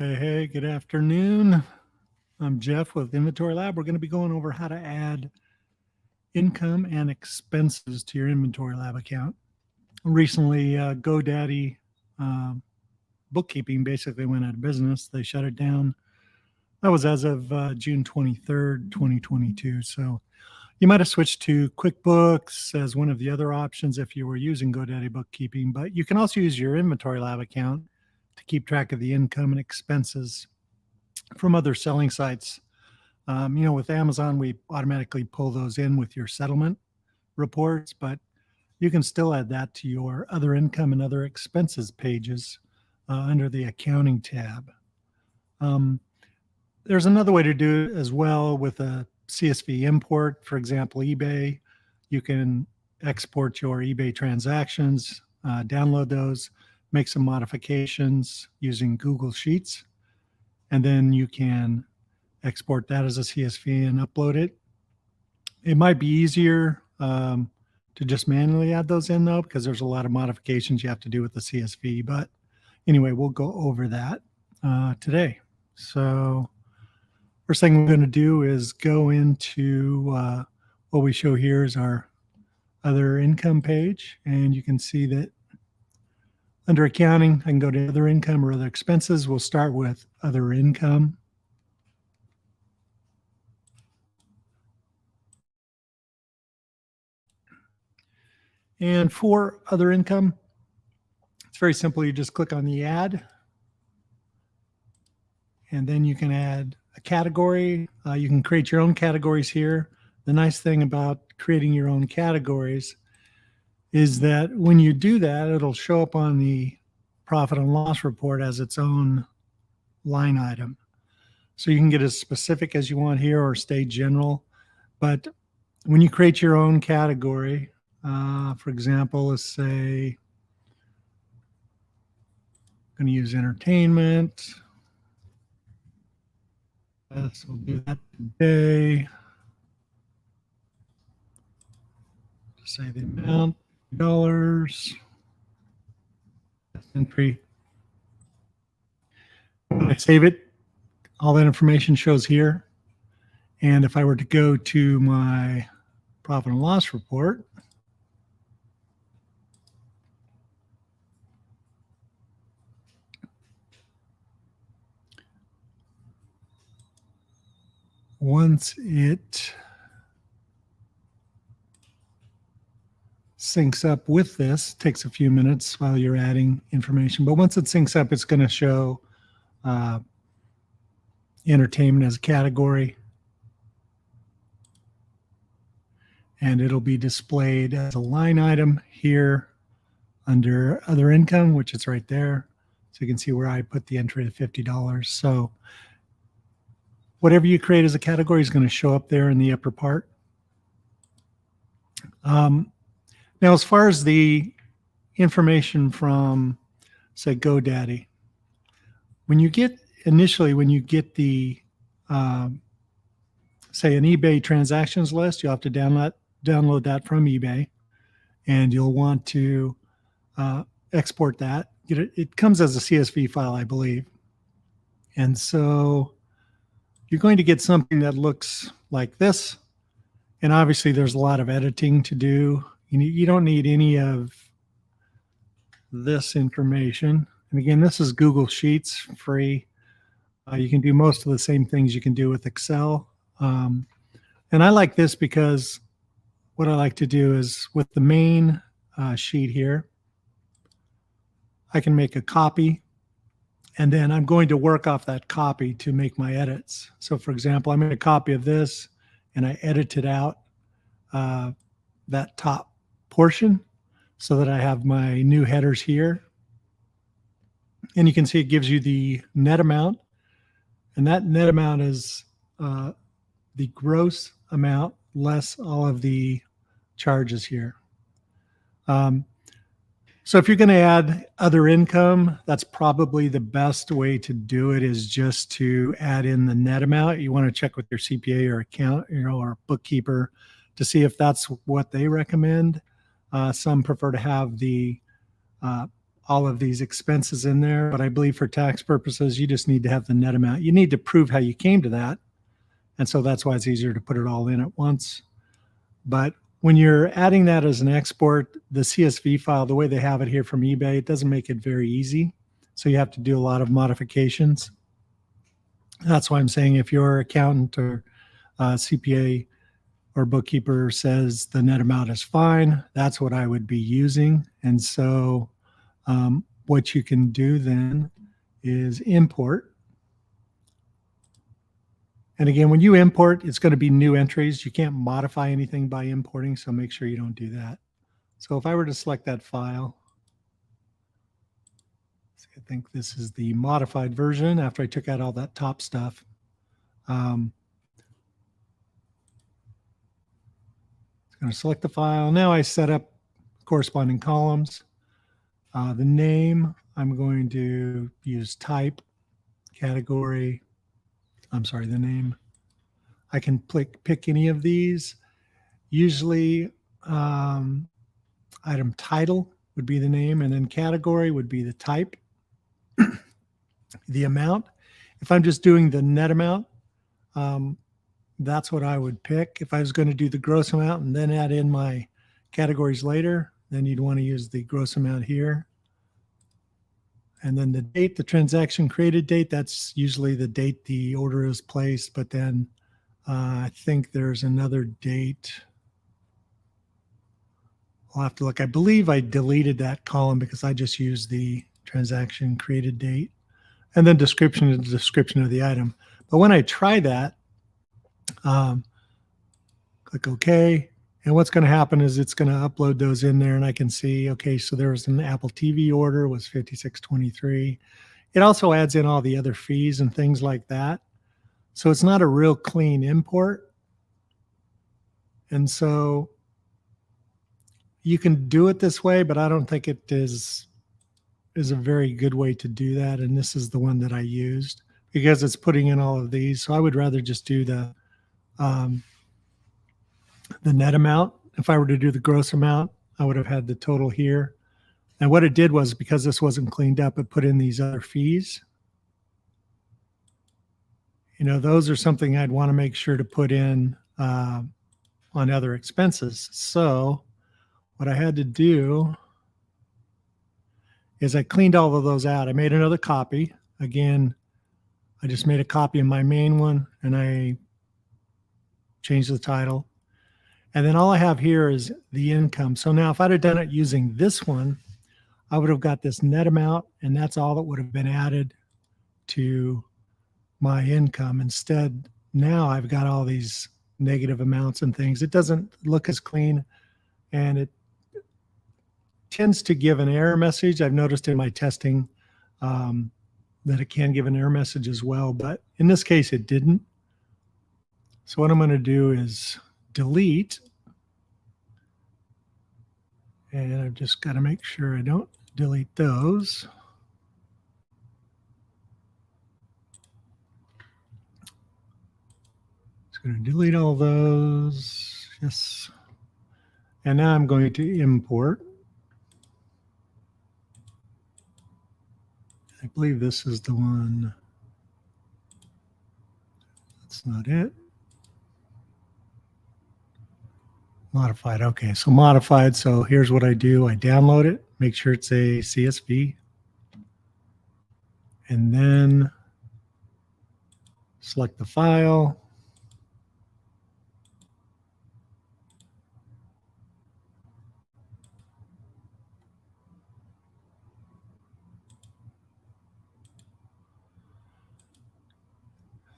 Hey, good afternoon. I'm Jeff with InventoryLab. We're going to be going over how to add income and expenses to your InventoryLab account. Recently, GoDaddy bookkeeping basically went out of business. They shut it down. That was as of June 23rd, 2022. So you might have switched to QuickBooks as one of the other options if you were using GoDaddy bookkeeping, but you can also use your InventoryLab account to keep track of the income and expenses from other selling sites. With Amazon, we automatically pull those in with your settlement reports, but you can still add that to your other income and other expenses pages under the accounting tab. There's another way to do it as well with a CSV import. For example, eBay, you can export your eBay transactions, download those, make some modifications using Google Sheets, and then you can export that as a CSV and upload it. It might be easier to just manually add those in though, because there's a lot of modifications you have to do with the CSV. But anyway, we'll go over that today. So first thing we're going to do is go into what we show here is our other income page. And you can see that under accounting, I can go to other income or other expenses. We'll start with other income. And for other income, it's very simple. You just click on the add, and then you can add a category. You can create your own categories here. The nice thing about creating your own categories is that when you do that, it'll show up on the profit and loss report as its own line item. So you can get as specific as you want here or stay general. But when you create your own category, for example, let's say I'm going to use entertainment. Yes, we'll do that today. Just say the amount, dollars, entry. When I save it, all that information shows here. And if I were to go to my profit and loss report, once it syncs up with this, takes a few minutes while you're adding information, but once it syncs up, it's going to show entertainment as a category, and it'll be displayed as a line item here under other income, which is right there. So you can see where I put the entry of $50. So whatever you create as a category is going to show up there in the upper part. Now, as far as the information from, say, GoDaddy, when you get the, say, an eBay transactions list, you'll have to download that from eBay, and you'll want to export that. It comes as a CSV file, I believe. And so you're going to get something that looks like this. And obviously, there's a lot of editing to do. You don't need any of this information. And again, this is Google Sheets, free. You can do most of the same things you can do with Excel. And I like this because what I like to do is with the main sheet here, I can make a copy, and then I'm going to work off that copy to make my edits. So for example, I made a copy of this and I edited out that top portion so that I have my new headers here. And you can see it gives you the net amount, and that net amount is the gross amount less all of the charges here. So if you're going to add other income, that's probably the best way to do it, is just to add in the net amount. You want to check with your CPA or account, or bookkeeper to see if that's what they recommend. Some prefer to have the all of these expenses in there, but I believe for tax purposes, you just need to have the net amount. You need to prove how you came to that. And so that's why it's easier to put it all in at once. But when you're adding that as an export, the CSV file, the way they have it here from eBay, it doesn't make it very easy. So you have to do a lot of modifications. That's why I'm saying if your accountant or CPA or bookkeeper says the net amount is fine, that's what I would be using. And so what you can do then is import. And again, when you import, it's going to be new entries. You can't modify anything by importing, so make sure you don't do that. So if I were to select that file, I think this is the modified version after I took out all that top stuff. It's going to select the file. Now I set up corresponding columns. The name, I'm going to use type, category. I'm sorry, the name. I can pick any of these. Usually item title would be the name, and then category would be the type. The amount. If I'm just doing the net amount, that's what I would pick. If I was going to do the gross amount and then add in my categories later, then you'd want to use the gross amount here. And then the date, the transaction created date, that's usually the date the order is placed. But then I think there's another date. I'll have to look. I believe I deleted that column because I just used the transaction created date. And then description is the description of the item. But when I try that, click OK. And what's going to happen is it's going to upload those in there, and I can see, okay, so there was an Apple TV order, was $56.23. It also adds in all the other fees and things like that. So it's not a real clean import. And so you can do it this way, but I don't think it is a very good way to do that. And this is the one that I used because it's putting in all of these. So I would rather just do the net amount. If I were to do the gross amount, I would have had the total here. And what it did was, because this wasn't cleaned up, it put in these other fees. You know, those are something I'd want to make sure to put in on other expenses. So what I had to do is I cleaned all of those out. I made another copy. Again, I just made a copy of my main one, and I changed the title. And then all I have here is the income. So now if I'd have done it using this one, I would have got this net amount, and that's all that would have been added to my income. Instead, now I've got all these negative amounts and things. It doesn't look as clean, and it tends to give an error message. I've noticed in my testing that it can give an error message as well, but in this case, it didn't. So what I'm going to do is delete, and I've just got to make sure I don't delete those. Just going to delete all those. Yes. And now I'm going to import. I believe this is the one. That's not it. Modified. Okay, so modified. So here's what I do. I download it, make sure it's a CSV, and then select the file.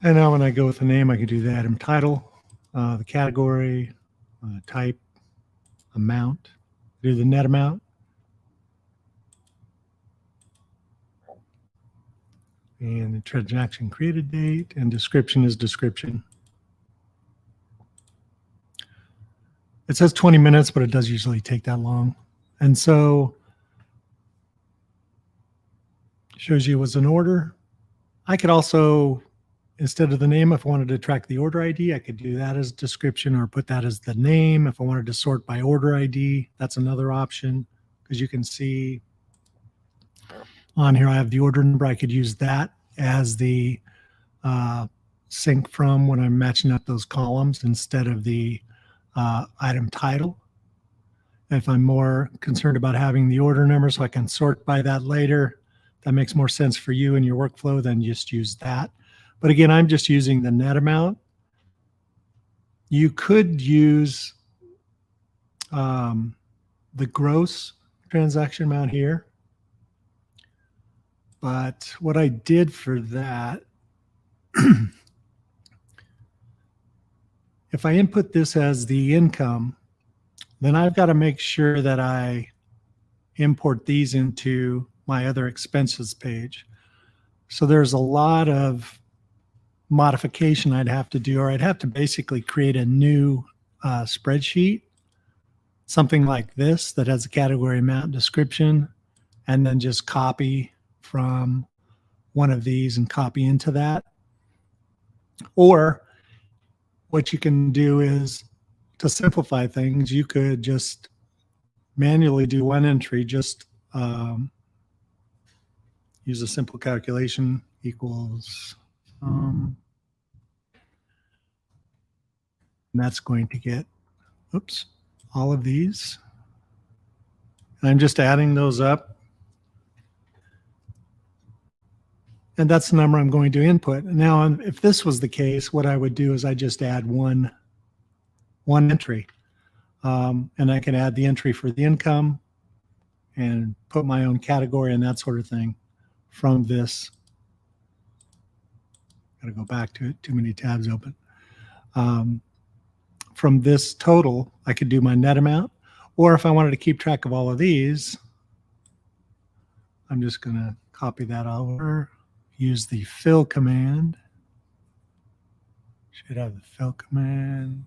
And now when I go with the name, I can do the item title, the category, type, amount, do the net amount. And the transaction created date, and description is description. It says 20 minutes, but it does usually take that long. And so it shows you it was an order. I could also, instead of the name, if I wanted to track the order ID, I could do that as description or put that as the name. If I wanted to sort by order ID, that's another option, because you can see on here, I have the order number. I could use that as the sync from when I'm matching up those columns instead of the item title. If I'm more concerned about having the order number so I can sort by that later, that makes more sense for you in your workflow, then just use that. But again, I'm just using the net amount. You could use the gross transaction amount here. But what I did for that, if I input this as the income, then I've got to make sure that I import these into my other expenses page. So there's a lot of modification I'd have to do, or I'd have to basically create a new spreadsheet, something like this that has a category amount description, and then just copy from one of these and copy into that. Or what you can do is, to simplify things, you could just manually do one entry, just use a simple calculation equals, and that's going to get, oops, all of these. And I'm just adding those up. And that's the number I'm going to input. Now, if this was the case, what I would do is I just add one entry. And I can add the entry for the income and put my own category and that sort of thing from this. Got to go back to it. Too many tabs open. From this total, I could do my net amount. Or if I wanted to keep track of all of these, I'm just going to copy that over. Use the fill command. Should have the fill command.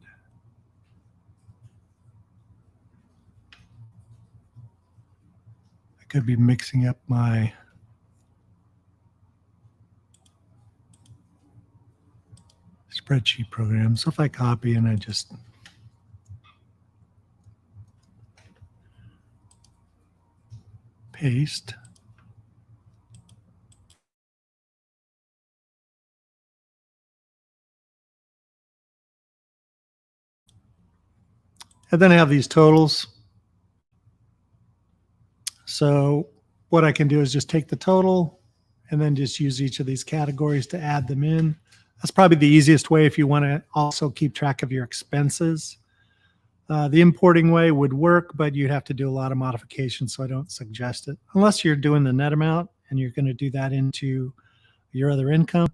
I could be mixing up my spreadsheet program. So if I copy and I just paste. And then I have these totals. So what I can do is just take the total and then just use each of these categories to add them in. That's probably the easiest way if you want to also keep track of your expenses. The importing way would work, but you'd have to do a lot of modifications, so I don't suggest it. Unless you're doing the net amount and you're going to do that into your other income,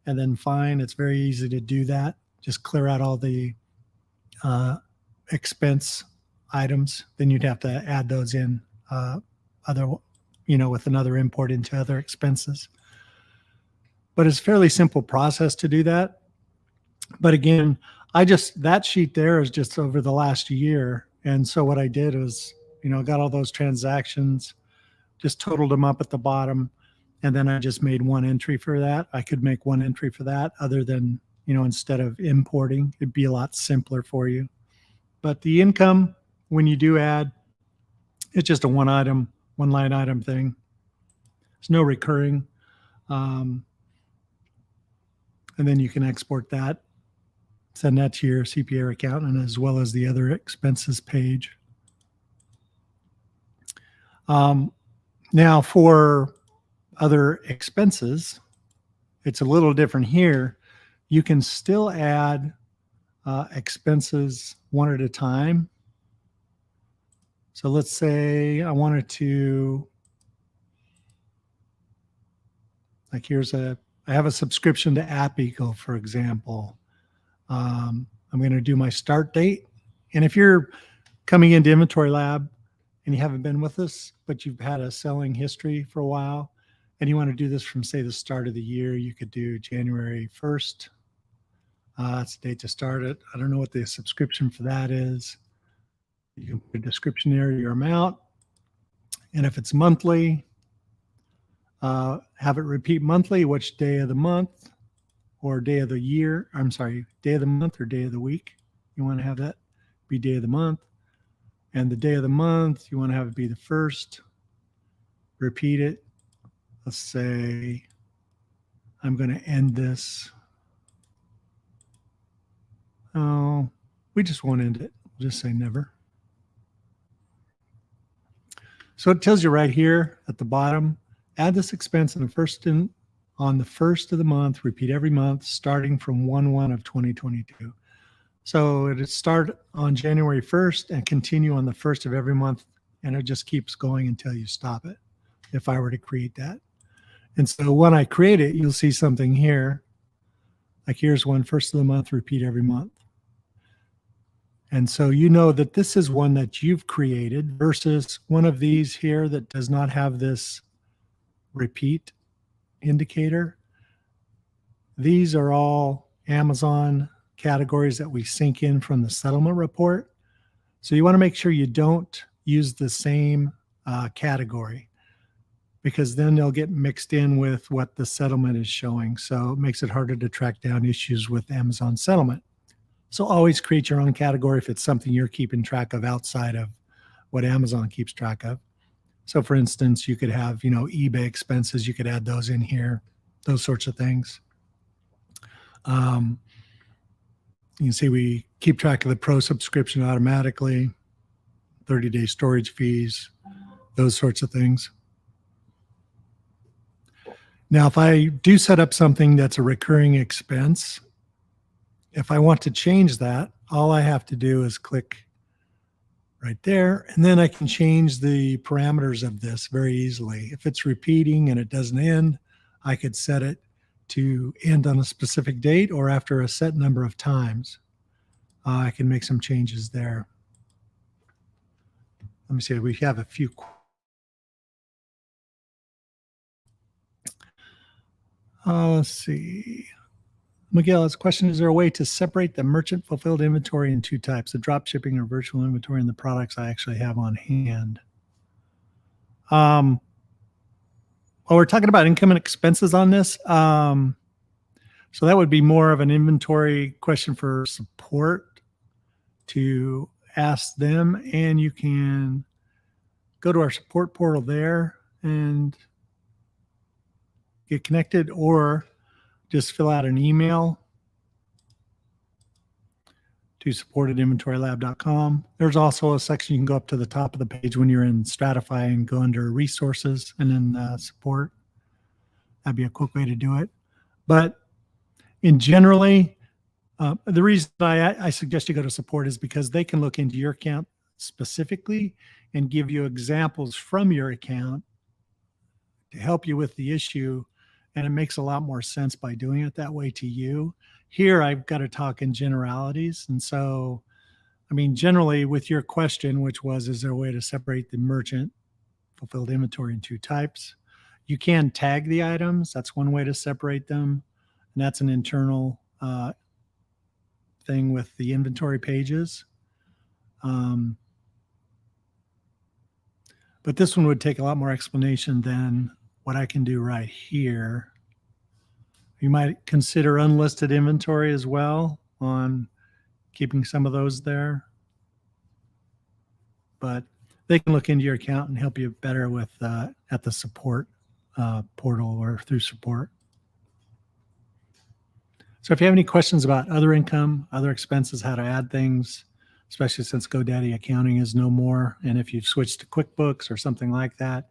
and then fine, it's very easy to do that. Just clear out all the expense items, then you'd have to add those in with another import into other expenses. But it's a fairly simple process to do that. But again, that sheet there is just over the last year. And so what I did was, got all those transactions, just totaled them up at the bottom. And then I just made one entry for that. I could make one entry for that other than, instead of importing, it'd be a lot simpler for you. But the income, when you do add, it's just a one line item thing. There's no recurring. And then you can export that, send that to your CPA accountant as well as the other expenses page. Now for other expenses, it's a little different here. You can still add expenses one at a time. So let's say I wanted to, I have a subscription to App Eagle, for example. I'm going to do my start date. And if you're coming into InventoryLab and you haven't been with us, but you've had a selling history for a while, and you want to do this from, say, the start of the year, you could do January 1st. That's the date to start it. I don't know what the subscription for that is. You can put a description there, your amount. And if it's monthly, have it repeat monthly, which day of the month or day of the year. I'm sorry, day of the month or day of the week. You want to have that be day of the month. And the day of the month, you want to have it be the first. Repeat it. let's say I'm going to end this. Oh, we just won't end it. We'll just say never. So it tells you right here at the bottom, add this expense on the first of the month, repeat every month, starting from 1/1 of 2022. So it'll start on January 1st and continue on the 1st of every month, and it just keeps going until you stop it, if I were to create that. And so when I create it, you'll see something here. Like here's one, first of the month, repeat every month. And so you know that this is one that you've created versus one of these here that does not have this repeat indicator. These are all Amazon categories that we sync in from the settlement report. So you want to make sure you don't use the same category, because then they'll get mixed in with what the settlement is showing. So it makes it harder to track down issues with Amazon settlement. So always create your own category if it's something you're keeping track of outside of what Amazon keeps track of. So for instance, you could have, eBay expenses, you could add those in here, those sorts of things. You can see we keep track of the pro subscription automatically, 30-day storage fees, those sorts of things. Now, if I do set up something that's a recurring expense, if I want to change that, all I have to do is click right there, and then I can change the parameters of this very easily. If it's repeating and it doesn't end, I could set it to end on a specific date or after a set number of times. I can make some changes there. Let me see, we have a few. Let's see. Miguel's question, is there a way to separate the merchant fulfilled inventory in two types, the drop shipping or virtual inventory, and the products I actually have on hand? Well, we're talking about income and expenses on this. So that would be more of an inventory question for support to ask them. And you can go to our support portal there and get connected, or just fill out an email to support@inventorylab.com. There's also a section you can go up to the top of the page when you're in Stratify and go under resources and then support. That'd be a quick way to do it. But in generally, the reason I suggest you go to support is because they can look into your account specifically and give you examples from your account to help you with the issue. And it makes a lot more sense by doing it that way to you. Here, I've got to talk in generalities. And so, generally with your question, which was, is there a way to separate the merchant fulfilled inventory in two types? You can tag the items. That's one way to separate them. And that's an internal thing with the inventory pages. But this one would take a lot more explanation than what I can do right here. You might consider unlisted inventory as well on keeping some of those there. But they can look into your account and help you better with at the support portal or through support. So if you have any questions about other income, other expenses, how to add things, especially since GoDaddy accounting is no more, and if you've switched to QuickBooks or something like that,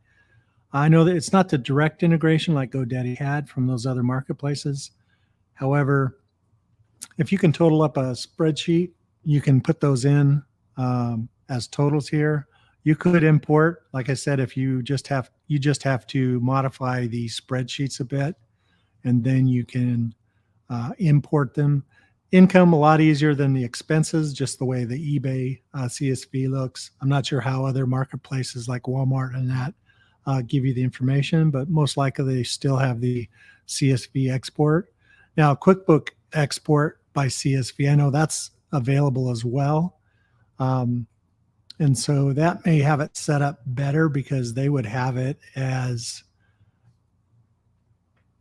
I know that it's not the direct integration like GoDaddy had from those other marketplaces. However, if you can total up a spreadsheet, you can put those in as totals here. You could import, like I said, if you just have to modify the spreadsheets a bit, and then you can import them. Income a lot easier than the expenses, just the way the eBay CSV looks. I'm not sure how other marketplaces like Walmart and that give you the information, but most likely they still have the CSV export. Now, QuickBook export by CSV, I know that's available as well. And so that may have it set up better because they would have it as,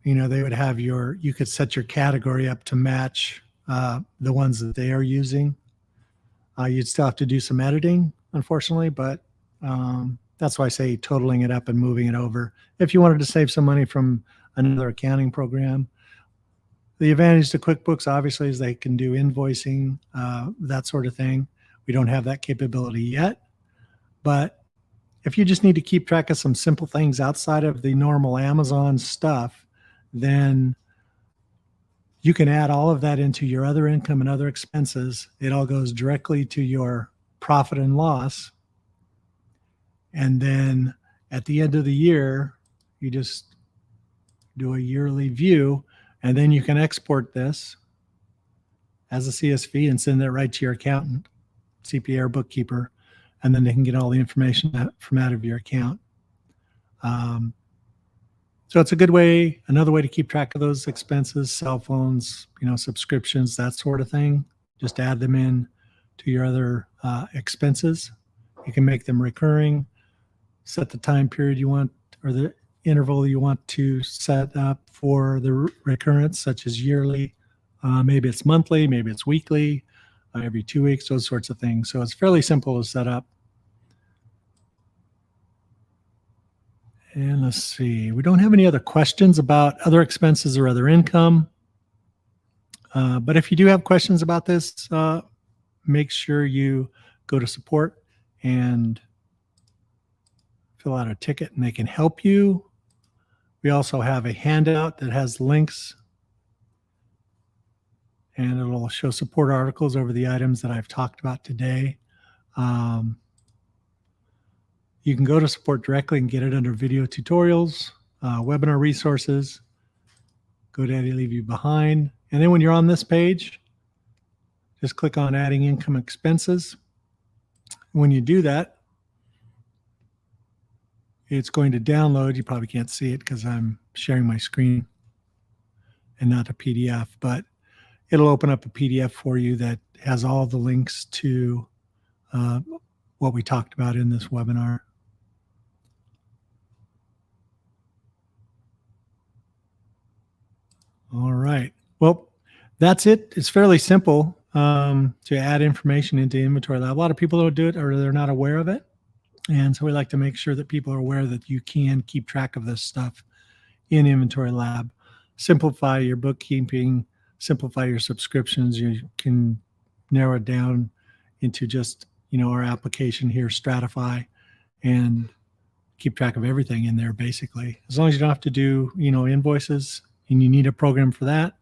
they would have you could set your category up to match the ones that they are using. You'd still have to do some editing, unfortunately, but That's why I say totaling it up and moving it over. If you wanted to save some money from another accounting program, the advantage to QuickBooks obviously is they can do invoicing, that sort of thing. We don't have that capability yet, but if you just need to keep track of some simple things outside of the normal Amazon stuff, then you can add all of that into your other income and other expenses. It all goes directly to your profit and loss. And then at the end of the year, you just do a yearly view, and then you can export this as a CSV and send it right to your accountant, CPA, or bookkeeper, and then they can get all the information from out of your account. So it's a good way, another way to keep track of those expenses, cell phones, subscriptions, that sort of thing. Just add them in to your other expenses. You can make them recurring, set the time period you want, or the interval you want to set up for the recurrence, such as yearly. Maybe it's monthly, maybe it's weekly, every 2 weeks, those sorts of things. So it's fairly simple to set up. And let's see, we don't have any other questions about other expenses or other income. But if you do have questions about this, make sure you go to support and fill out a ticket and they can help you. We also have a handout that has links and it'll show support articles over the items that I've talked about today. You can go to support directly and get it under video tutorials, webinar resources, GoDaddy leave you behind. And then when you're on this page, just click on adding income expenses. When you do that, it's going to download. You probably can't see it because I'm sharing my screen and not a PDF, but it'll open up a PDF for you that has all the links to what we talked about in this webinar. All right. Well, that's it. It's fairly simple to add information into InventoryLab. A lot of people don't do it or they're not aware of it. And so we like to make sure that people are aware that you can keep track of this stuff in InventoryLab. Simplify your bookkeeping, simplify your subscriptions. You can narrow it down into just, our application here, Stratify, and keep track of everything in there basically. As long as you don't have to do, invoices and you need a program for that,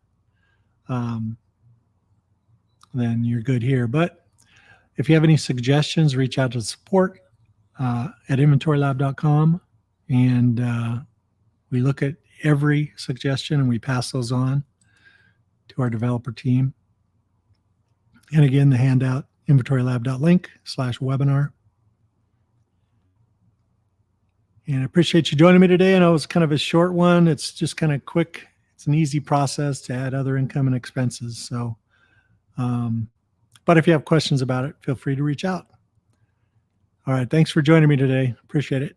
then you're good here. But if you have any suggestions, reach out to support at InventoryLab.com, and we look at every suggestion and we pass those on to our developer team. And again, the handout, InventoryLab.link/webinar. And I appreciate you joining me today. I know it's kind of a short one. It's just kind of quick. It's an easy process to add other income and expenses. So, but if you have questions about it, feel free to reach out. All right. Thanks for joining me today. Appreciate it.